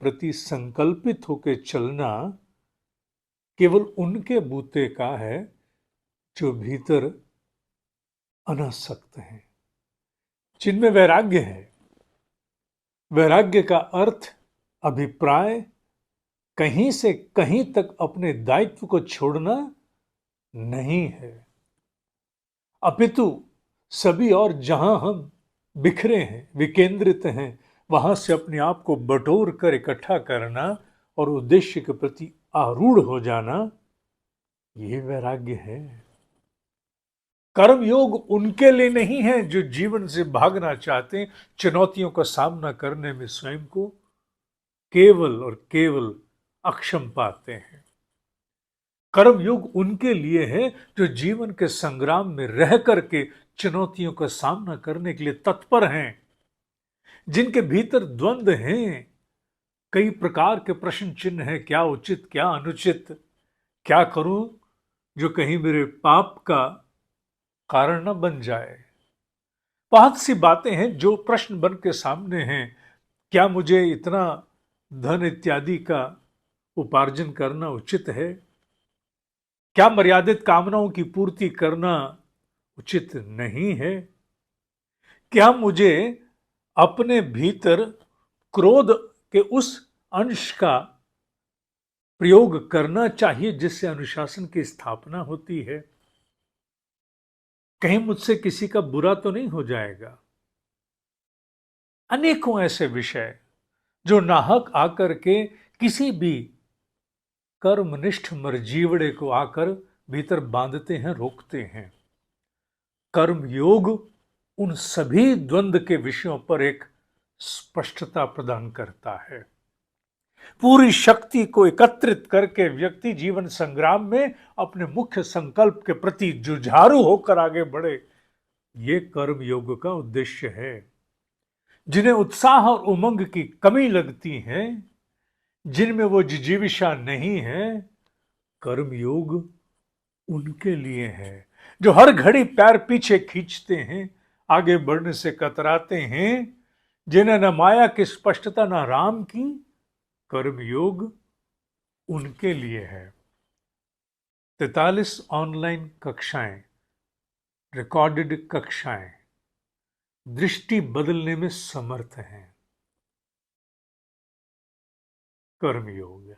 प्रति संकल्पित होकर चलना केवल उनके बूते का है जो भीतर अनासक्त हैं, जिनमें वैराग्य है। वैराग्य का अर्थ अभिप्राय कहीं से कहीं तक अपने दायित्व को छोड़ना नहीं है, अपितु सभी और जहां हम बिखरे हैं, विकेंद्रित हैं, वहां से अपने आप को बटोर कर इकट्ठा करना और उद्देश्य के प्रति आरूढ़ हो जाना, ये वैराग्य है। कर्म योग उनके लिए नहीं है जो जीवन से भागना चाहते हैं, चुनौतियों का सामना करने में स्वयं को केवल और केवल अक्षम पाते हैं। कर्म योग उनके लिए है जो जीवन के संग्राम में रह करके चुनौतियों का सामना करने के लिए तत्पर हैं, जिनके भीतर द्वंद्व हैं, कई प्रकार के प्रश्न चिन्ह हैं, क्या उचित क्या अनुचित, क्या करूं जो कहीं मेरे पाप का कारण न बन जाए। बहुत सी बातें हैं जो प्रश्न बन के सामने हैं। क्या मुझे इतना धन इत्यादि का उपार्जन करना उचित है? क्या मर्यादित कामनाओं की पूर्ति करना उचित नहीं है? क्या मुझे अपने भीतर क्रोध के उस अंश का प्रयोग करना चाहिए जिससे अनुशासन की स्थापना होती है? कहीं मुझसे किसी का बुरा तो नहीं हो जाएगा? अनेकों ऐसे विषय जो नाहक आकर के किसी भी कर्मनिष्ठ मरजीवड़े को आकर भीतर बांधते हैं, रोकते हैं। कर्म योग उन सभी द्वंद्व के विषयों पर एक स्पष्टता प्रदान करता है। पूरी शक्ति को एकत्रित करके व्यक्ति जीवन संग्राम में अपने मुख्य संकल्प के प्रति जुझारू होकर आगे बढ़े, ये कर्म योग का उद्देश्य है। जिन्हें उत्साह और उमंग की कमी लगती है, जिनमें वो जिजीविषा नहीं है, कर्म योग उनके लिए है जो हर घड़ी पैर पीछे खींचते हैं, आगे बढ़ने से कतराते हैं, जिन्हें न माया की स्पष्टता न राम की। कर्म योग उनके लिए है। 43 ऑनलाइन कक्षाएं, रिकॉर्डेड कक्षाएं दृष्टि बदलने में समर्थ हैं। कर्म योग।